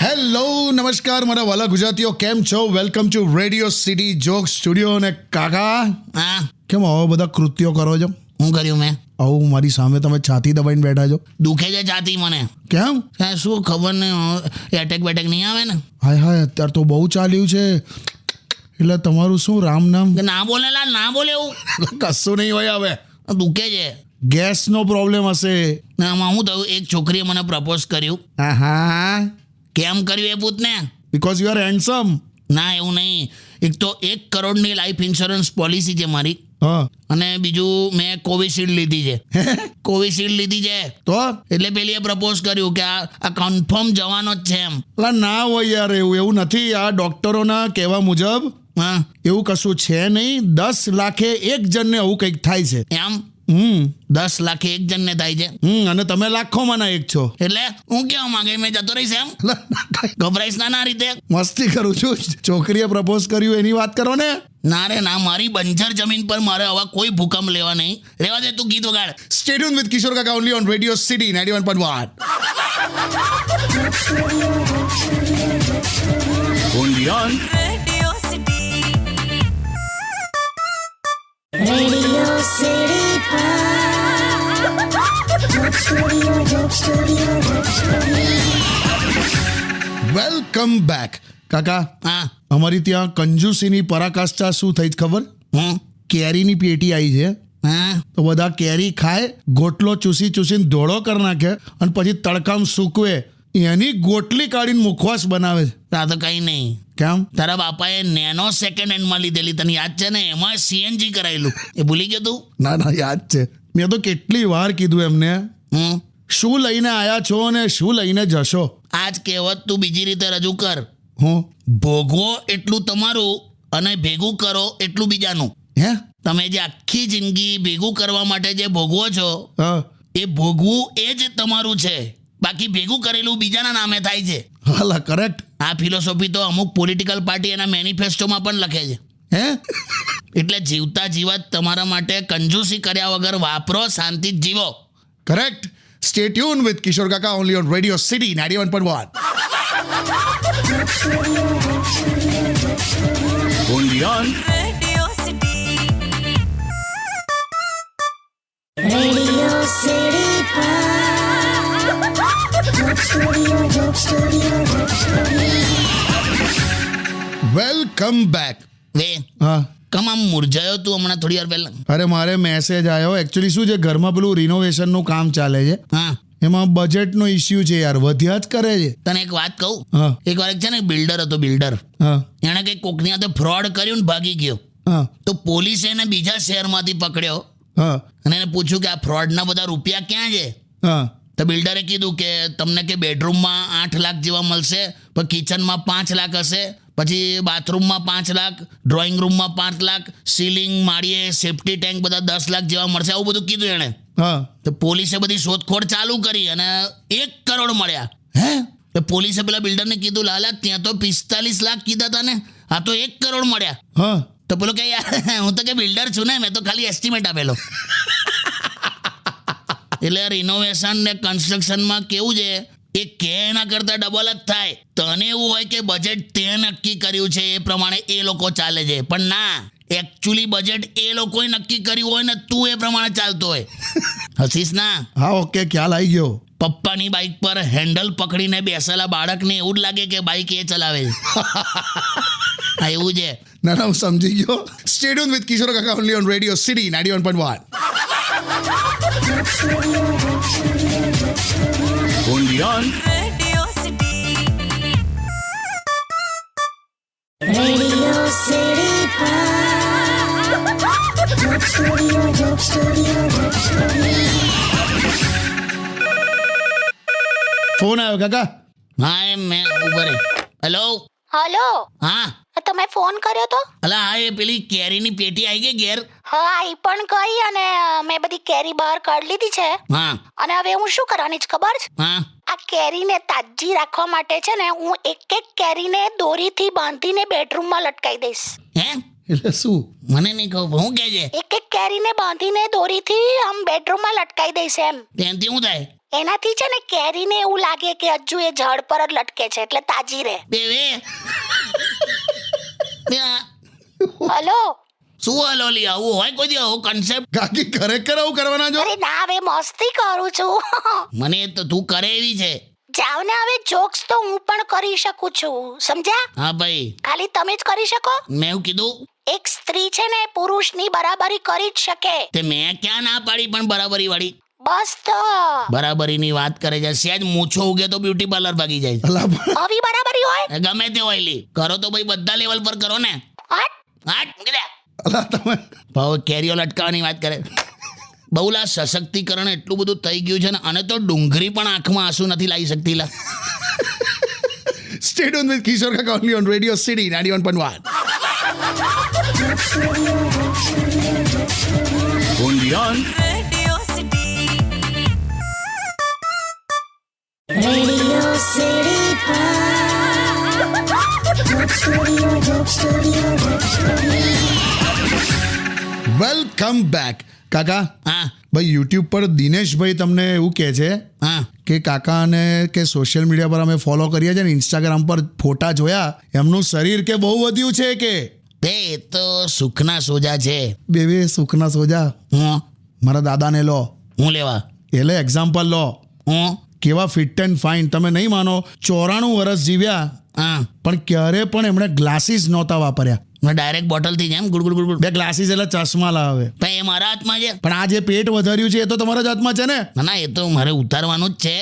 Hello નમસ્કાર મારા વાલા ગુજરાતીઓ, કેમ છો? Welcome to radio city joke studio. અને કાકા, હા, કેમ આવા બધા કૃત્યો કરો છો? હું કર્યું મેં? આવું મારી સામે તમે છાતી દબાઈને બેઠા છો, દુખે છે છાતી મને. કેમ? કાંઈ શું ખબર ને, એટેક બેટેક નહીં આવે ને? હાય હાય, અત્યારે તો બહુ ચાલ્યું છે. એટલે તમારું શું રામ નામ? કે ના બોલે લા, ના બોલે એવું. કશું નહીં હોય. હવે દુખે છે. ગેસનો પ્રોબ્લેમ હશે. ને આમાં હું થયું, એક છોકરીએ મને પ્રપોઝ કર્યું. હા, કેમ કર્યું એ પૂછ ને. Because you are handsome. ના એવું નહીં. એક તો 1 કરોડની લાઈફ ઇન્સ્યોરન્સ પોલિસી છે મારી, હા, અને બીજું મેં કોવિશિલ્ડ લીધી છે. કોવિશિલ્ડ લીધી છે તો એટલે પેલીએ પ્રપોઝ કર્યું કે આ કન્ફર્મ જવાનો જ છે એમ. અલા ના હોય યાર, એવું નથી. આ ડોક્ટરોના કહેવા મુજબ હા એવું કશું છે નહીં. 10 લાખે એક જણને આવું કંઈક થાય છે. એમ 10 લાખે એક જણને થાય છે. અને તમે લાખોમાંના એક છો. એટલે હું કેવા માંગે, મેં જતો રહીશ એમ? ગભરાઈશ ના રીતે. મસ્તી કરું છું. છોકરીએ પ્રપોઝ કર્યું એની વાત કરો ને. ના રે ના, મારી બંજર જમીન પર મારે આવા કોઈ ભૂકંપ લેવા નહીં. રેવા દે, તું ગીત વગાડ. Stay tuned with કિશોર કાકા only on Radio City 91.1. Only on Radio City. Radio City welcome back. કાકા, હા અમારી ત્યાં કંજૂસીની પરાકાષ્ઠા શું થઈ જ ખબર? કેરીની પેટી આવી છે. હા તો બધા કેરી ખાય, ગોટલો ચૂસી ચૂસીને ધોળો કરી નાખે, અને પછી તડકામાં સૂકવે, એની ગોટલી કાઢીને મુખવાસ બનાવે છે. આ તો કઈ નહીં. કેમ? તારા બાપાએ નેનો સેકન્ડ હેન્ડમાં લીધેલી, તને યાદ છે ને? એમાં સીએનજી કરાયેલું, એ ભૂલી ગયો તું? ના યાદ છે. મેં તો કેટલી વાર કીધું એમને, હમ શું લઈને આયા છો ને શું લઈને જશો. આજ કહેવત તું બીજી રીતે રજૂ કર. હું ભોગવો એટલું તમારું અને ભેગું કરો એટલું બીજાનું. હે તમે જે આખી જિંદગી ભેગું કરવા માટે જે ભોગવો છો, હા, એ ભોગવું એ જ તમારું છે. બાકી ભેગું કરેલું બીજાના નામે થાય છે. હાલા કરેક્ટ. આ ફિલોસોફી તો અમુક પોલિટિકલ પાર્ટી એના મેનિફેસ્ટોમાં પણ લખે છે. હે એટલે જીવતા જીવત તમારા માટે કંજૂસી કર્યા વગર વાપરો, શાંતિ જીવો. કરેક્ટ. Stay tuned with કિશોર કાકા only on Radio City 91.1. only on Radio City. Radio City. Welcome back. Way હા, કમ આમ મૂર્જાયો તું હમણાં થોડી વાર પહેલા? અરે મારે મેસેજ આવ્યો. એકચ્યુઅલી શું છે, ઘરમાં પેલું રિનોવેશનનું કામ ચાલે છે. હા, એમાં બજેટનો ઇસ્યુ છે યાર, વધ્યા જ કરે છે. તને એક વાત કહું. હા એક વાર એક છે ને બિલ્ડર હતો, બિલ્ડર. હા એણે કંઈક કોકની હાથે ફ્રોડ કર્યું ને ભાગી ગયો. હા તો પોલીસે એને બીજા શહેરમાંથી પકડ્યો હા અને એને પૂછ્યું કે આ ફ્રોડના બધા રૂપિયા ક્યાં છે? હા તો બિલ્ડરે કીધું કે તમને કે બેડરૂમમાં 8 લાખ જેવા મળશે, પણ કિચનમાં 5 લાખ હશે, પછી બાથરૂમમાં 5 લાખ, ડ્રોઈંગ રૂમમાં 5 લાખ, સીલિંગ, માળીએ, સેફ્ટી ટેન્ક બધા 10 લાખ જેવા મળશે, આવું બધું કીધું એણે. હા તો પોલીસે બધી શોધખોળ ચાલુ કરી અને 1 કરોડ મળ્યા. હે તો પોલીસે પેલા બિલ્ડરને કીધું, લાલા ત્યાં તો 45 લાખ કીધા હતા ને, આ તો 1 કરોડ મળ્યા. હા તો પેલો કે યાર હું તો કે બિલ્ડર છું ને, મેં તો ખાલી એસ્ટિમેટ આપેલો. એટલે રિનોવેશન ને કન્સ્ટ્રક્શનમાં કેવું છે, એ કે એના કરતાં ડબલ જ થાય. તને એવું હોય કે બજેટ તે નક્કી કર્યું છે એ પ્રમાણે એ લોકો ચાલે છે, પણ ના, એકચ્યુઅલી બજેટ એ લોકોએ નક્કી કર્યું હોય ને તું એ પ્રમાણે ચાલતો હોય. હસીશ ના? હા, ઓકે, ખ્યાલ આવી ગયો. પપ્પાની બાઇક પર હેન્ડલ પકડીને બેસેલા બાળકને એવું જ લાગે કે બાઇક એ ચલાવે છે. હા, એવું છે. ના હું સમજી ગયો. Stay tuned with કિશોર કાકા only on Radio City 91.1. only on Radio City. Radio City. Phone આવ્યો કાકા. હા, એમ મેં ઉપર. હેલો. હલો, હા તમે ફોન કર્યો તો? અલા હા, એ પેલી કેરીની પેટી આવી ગઈ ઘેર. હા, આવી પણ ગઈ અને મેં બધી કેરી બહાર કાઢી લીધી છે. હા અને હવે હું શું કરવાની છે ખબર છે? હા આ કેરીને તાજી રાખવા માટે છે ને, હું એક કેરીને દોરીથી બાંધીને બેડરૂમમાં લટકાઈ દઈશ. હે? એટલે શું? મને નહીં કહું, હું કે છે? એક કેરીને બાંધીને દોરીથી આમ બેડરૂમમાં લટકાઈ દઈશ એમ. ત્યાંથી શું થાય? એનાથી છે ને કેરીને એવું લાગે કે હજુ એ ઝાડ પર જ લટકે છે એટલે તાજી રહે. બેવે બે આ હલો. શું હલોલી આવું હોય કોઈ દી આવો કન્સેપ્ટ? કાકી ખરેખર આવું કરવાના છો? અરે ના, હવે મસ્તી કરું છું. મને તો તું કરે એવી છે. જાવ ને, હવે જોક્સ તો હું પણ કરી શકું છું, સમજ્યા? હા ભાઈ, ખાલી તમે જ કરી શકો. મેં એવું કીધું? એક સ્ત્રી છે ને પુરુષની બરાબરી કરી જ શકે. તે મેં ક્યાં ના પાડી પણ બરાબરી વાળી. બસ તો બરાબરીની વાત કરે છે. સહેજ મૂછો ઉગે તો બ્યુટી પાર્લર ભાગી જાય. અલા પણ આવી બરાબરી હોય. ગમે તે હોય લી કરો તો ભાઈ બધા લેવલ પર કરો ને. હટ. હાટ મૂકી દે. અલા તમે ભાવ કેરીઓ લટકાવવાની વાત કરે. બહુલા સશક્તિકરણ એટલું બધું થઈ ગયું છે ને, અને તો ડુંગળી પણ આંખમાં આંસુ નથી લાવી શકતી લા. સ્ટે ટ્યુન વિથ કિશોર કાકા only on radio city 91.1. only on Radio City. Radio City welcome back. કાકા હા ભાઈ યુટ્યુબ પર દિનેશભાઈ તમને એવું કહે છે હા કે કાકાને કે સોશિયલ મીડિયા પર અમે ફોલો કરીએ છીએ ને ઇન્સ્ટાગ્રામ પર ફોટા જોયા, એમનું શરીર કે બહુ વધ્યું છે કે તે તો સુખના સોજા છે. બે સુખના સોજા. હું મારા દાદાને લો, હું લેવા એટલે એક્ઝામ્પલ લો, હું કેવા ફિટ એન્ડ ફાઇન. તમે નહીં માનો 94 વર્ષ જીવ્યા હા પણ ક્યારે પણ એમણે ગ્લાસીસ નહોતા વાપર્યા. મેં ડાયરેક્ટ બોટલથી જેમ ગુડ ગુડ ગુડ. બે ગ્લાસીસ એટલે ચશ્મા લાવે. પણ એ મારા હાથમાં છે. પણ આ જે પેટ વધાર્યું છે એ તો તમારા જ હાથમાં છે ને. ના ના, એ તો મારે ઉતારવાનું જ છે.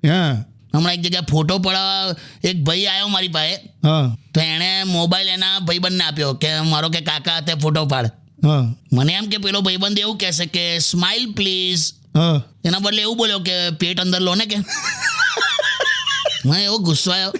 હા હમણાં એક જગ્યાએ ફોટો પડાવવા એક ભાઈ આવ્યો મારી પાસે, હા તો એણે મોબાઈલ એના ભાઈબંધને આપ્યો કે મારો કે કાકા હાથે ફોટો પાડ. હા મને એમ કે પેલો ભાઈબંધ એવું કહેશે કે સ્માઇલ પ્લીઝ, હા એના બદલે એવું બોલ્યો કે પેટ અંદર લો ને કે. મને એવો ગુસ્સો આવ્યો.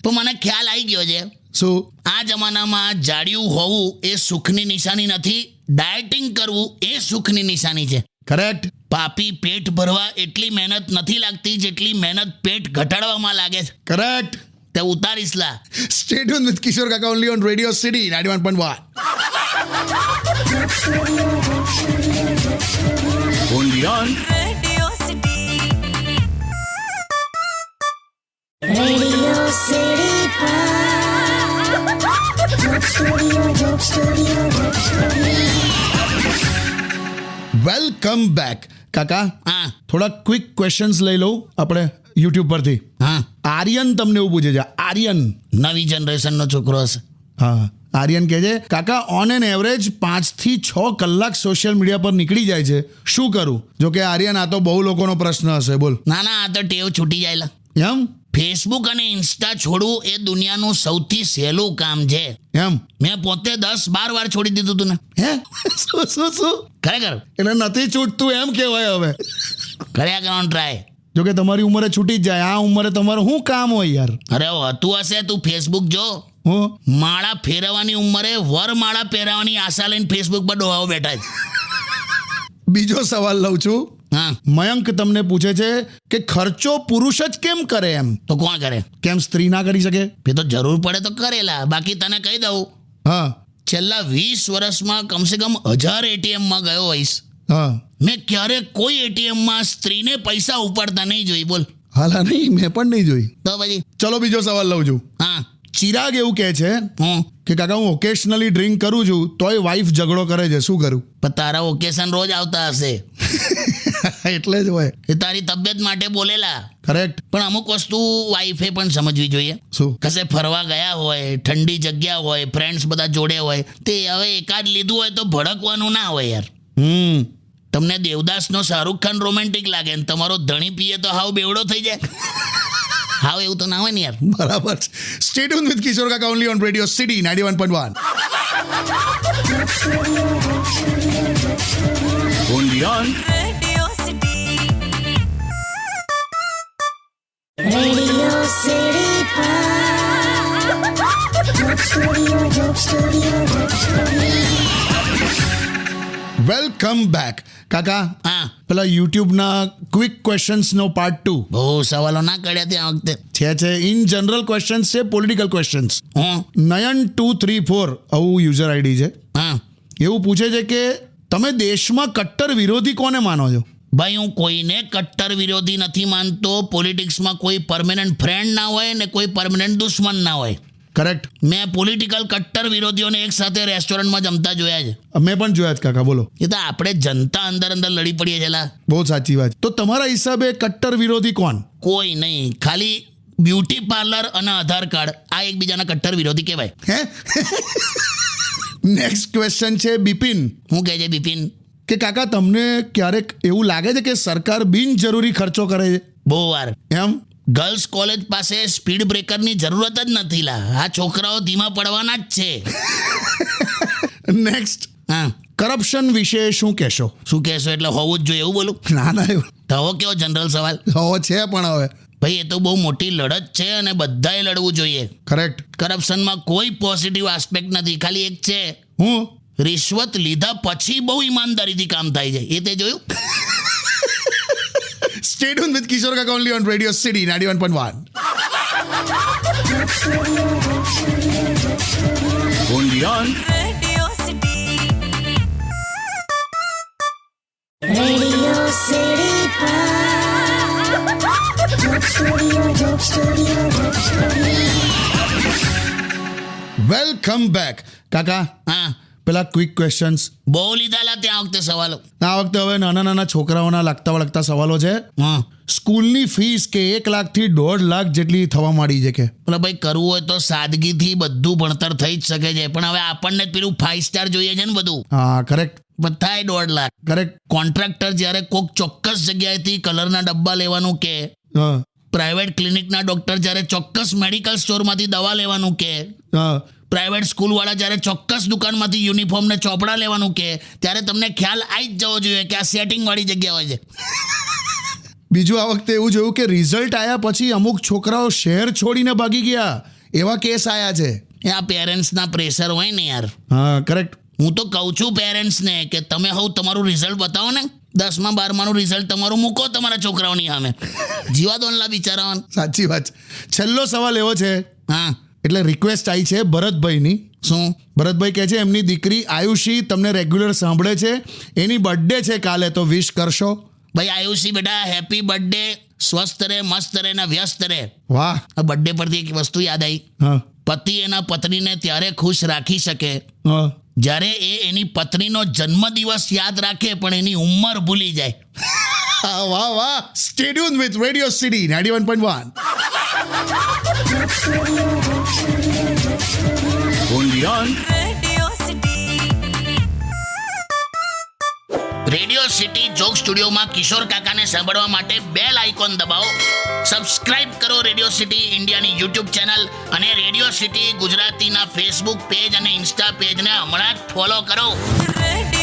પણ મને ખ્યાલ આવી ગયો છે, શું? આ જમાનામાં જાડિયું હોવું એ સુખની નિશાની નથી, ડાયટિંગ કરવું એ સુખની નિશાની છે. કરેક્ટ. પાપી પેટ ભરવા એટલી મહેનત નથી લાગતી જેટલી મહેનત પેટ ઘટાડવામાં લાગે છે. કરેક્ટ. તે ઉતારીશ લા. સ્ટે ટ્યુન વિથ કિશોર કાકા only on radio city 91.1. only on Radio City. Radio City welcome back. કાકા હા થોડા ક્વિક ક્વેશ્ચન્સ લઈ લઉં આપણે યુટ્યુબ પરથી. હા, આર્યન તમને એવું પૂછે છે. આર્યન, નવી જનરેશનનો છોકરો હશે. હા આર્યન કહે છે કાકા ઓન એન એવરેજ 5 થી 6 કલાક સોશિયલ મીડિયા પર નીકળી જાય છે, શું કરું? જો કે આર્યન આ તો બહુ લોકોનો પ્રશ્ન હશે, બોલ. ના ના, આ તો ટેવ છૂટી જાય લા. એમ ફેસબુક અને ઇન્સ્ટા છોડવું એ દુનિયાનું સૌથી સહેલું કામ છે. એમ મેં પોતે 10-12 વાર છોડી દીધું તું ને. હે શું ખરેખર એટલે નથી છૂટતું એમ કહેવાય. હવે કર્યા કરવાનો ટ્રાય. જો કે તમારી ઉંમરે છૂટી જ જાય, આ ઉંમરે તમારું શું કામ હોય યાર? અરે હતું હશે, તું ફેસબુક જો. હું માળા ફેરવવાની ઉંમરે વરમાળા પહેરવાની આશા લઈને ફેસબુક પર ડોહાઓ બેઠા છે. બીજો સવાલ લઉં છું. હા, મયંક તમને પૂછે છે કે ખર્ચો પુરુષ જ કેમ કરે એમ? તો કોણ કરે? કેમ સ્ત્રી ના કરી શકે? એ તો જરૂર પડે તો કરેલા. બાકી તને કહી દઉં, હા છેલ્લા 20 વર્ષમાં કમસે કમ 1000 એટીએમમાં ગયો હોઈશ. હા મેં ક્યારે કોઈ એટીએમમાં સ્ત્રીને પૈસા ઉપાડતા નહીં જોઈ. બોલ. હાલા નહીં, મેં પણ નહીં જોઈ. તો પછી ચલો બીજો સવાલ લઉં છું. હા, ચિરાગ એવું કહે છે હું કે કાકા હું ઓકેશનલી ડ્રિંક કરું છું તોય વાઈફ ઝઘડો કરે છે, શું કરું? પણ તારા ઓકેશન રોજ આવતા હશે. એટલે જ હોય. એ તારી તબિયત માટે બોલેલા. કરેક્ટ. પણ અમુક વસ્તુ વાઈફે પણ સમજવી જોઈએ. શું? કશે ફરવા ગયા હોય, ઠંડી જગ્યા હોય, ફ્રેન્ડ્સ બધા જોડે હોય, તે હવે એકાદ લીધું હોય તો ભડકવાનું ના હોય યાર. તમને દેવદાસનો શાહરૂખ ખાન રોમેન્ટિક લાગે ને તમારો ધણી પીએ તો હાવ બેવડો થઈ જાય. હાવ એવું તો ના હોય ને યાર. બરાબર છે. સ્ટે ટ્યુન વિથ કિશોર કાકા only on radio city 91.1. only on Radio City. Radio City welcome back. કાકા હા, પેલા યુટ્યુબના ક્વિક ક્વેશ્ચન્સનો પાર્ટ 2 બહુ સવાલો ના કર્યા ત્યાં વખતે. છે ઇન જનરલ ક્વેશ્ચન્સ છે, પોલિટિકલ ક્વેશ્ચન્સ. હું નયન 234 આવું યુઝર આઈડી છે. હા, એવું પૂછે છે કે તમે દેશમાં કટ્ટર વિરોધી કોને માનો છો? ભાઈ હું કોઈને કટ્ટર વિરોધી નથી માનતો. પોલિટિક્સમાં કોઈ પરમેનન્ટ ફ્રેન્ડ ના હોય ને કોઈ પરમેનન્ટ દુશ્મન ના હોય. કરેક્ટ. મેં પોલિટિકલ કટ્ટર વિરોધીઓને એક સાથે રેસ્ટોરન્ટમાં જમતા જોયા છે. મેં પણ જોયા જ કાકા, બોલો. એ તો આપણે જનતા અંદર લડી પડીએ છેલા. બહુ સાચી વાત. તો તમારા હિસાબે કટ્ટર વિરોધી કોણ? કોઈ નહીં, ખાલી બ્યુટી પાર્લર અને આધાર કાર્ડ આ એકબીજાના કટ્ટર વિરોધી કહેવાય. હે નેક્સ્ટ ક્વેશ્ચન છે બિપિન. હું કહે છે બિપિન? કે કાકા તમને ક્યારેક એવું લાગે છે કે સરકાર બિનજરૂરી ખર્ચો કરે છે? બહુ વાર. એમ? ગર્લ્સ કોલેજ પાસે સ્પીડ બ્રેકરની જરૂરત જ નથી લા. આ છોકરાઓ ધીમા પડવાના જ છે. નેક્સ્ટ, હા, કરપ્શન વિશે શું કહેશો? શું કહેશો એટલે હોવું જ જોઈએ એવું બોલું? ના ના, એવું તો કેવો જનરલ સવાલ? હવો છે પણ હવે. ભાઈ એ તો બહુ મોટી લડત છે અને બધાએ લડવું જોઈએ. કરેક્ટ. કરપ્શનમાં કોઈ પોઝિટિવ આસ્પેક્ટ નથી, ખાલી એક છે, હું રિશ્વત લીધા પછી બહુ ઈમાનદારીથી કામ થાય છે. એ તે જોયું? Stay tuned with Kishore Kaka only on Radio City 91.1. Undian. Radio City. Radio City. Joke Studio. Welcome back. કાકા, હા, પેલા ક્વિક ક્વેશ્ચન્સ. બહુ લીધાલા ત્યાં વખતે સવાલો. આ વખતે હવે નાના નાના છોકરાઓના લાગતા વળગતા સવાલો છે. હા, સ્કૂલની ફીસ કે 1 લાખથી 1.5 લાખ જેટલી થવા માંડી છે કે? એટલે ભાઈ કરવું હોય તો સાદગીથી બધું ભણતર થઈ જ શકે છે, પણ હવે આપણને જ પેલું 5 સ્ટાર જોઈએ છે ને બધું. હા, કરેક્ટ. પણ થાય 1.5 લાખ. કરેક્ટ. કોન્ટ્રાક્ટર જ્યારે કોઈક ચોક્કસ જગ્યાએથી કલરના ડબ્બા લેવાનું કે, હા પ્રાઇવેટ ક્લિનિકના ડોક્ટર જ્યારે ચોક્કસ મેડિકલ સ્ટોરમાંથી દવા લેવાનું કે, હા પ્રાઇવેટ સ્કૂલવાળા જ્યારે ચોક્કસ દુકાનમાંથી યુનિફોર્મ ને ચોપડા લેવાનું કે, ત્યારે તમને ખ્યાલ આવી જ જવો જોઈએ કે આ સેટિંગવાળી જગ્યા હોય છે. બીજું આ વખતે એવું જોયું કે રિઝલ્ટ આવ્યા પછી અમુક છોકરાઓ શહેર છોડીને ભાગી ગયા, એવા કેસ આયા છે. એ આ પેરેન્ટ્સના પ્રેશર હોય ને યાર. હા, કરેક્ટ. હું તો કહું છું પેરેન્ટ્સને કે તમે હવે તમારું રિઝલ્ટ બતાવો ને, 10મા 12માનું રિઝલ્ટ તમારું મૂકો તમારા છોકરાઓની સામે. જીવા દોનલા બિચારાઓને. સાચી વાત. છેલ્લો સવાલ એવો છે, હા, એટલે રિક્વેસ્ટ આવી છે ભરતભાઈની. શું? ભરતભાઈ કહે છે એમની દીકરી આયુષી તમને રેગ્યુલર સાંભળે છે, એની બર્થડે છે કાલે, તો વિશ કરશો? ભાઈ આયુષી બેટા, હેપી બર્થડે. સ્વસ્થ રહે, મસ્ત રહે ને વ્યસ્ત રહે. વાહ. આ બર્થડે પરથી એક વસ્તુ યાદ આવી. હા પતિ એના પત્નીને ત્યારે ખુશ રાખી શકે હા. જ્યારે એ એની પત્નીનો જન્મદિવસ યાદ રાખે પણ એની ઉંમર ભૂલી જાય. Ah, વાહ વાહ. Stay tuned with Radio City 91.1. Undian. Radio City. Radio city joke સ્ટુડિયોમાં કિશોર કાકાને સાંભળવા માટે બેલ આઇકોન દબાવો. સબસ્ક્રાઇબ કરો રેડિયો સિટી ઇન્ડિયાની યુટ્યુબ ચેનલ અને રેડિયો સિટી ગુજરાતીના ફેસબુક પેજ અને ઇન્સ્ટા પેજને હમણાં જ ફોલો કરો. Radio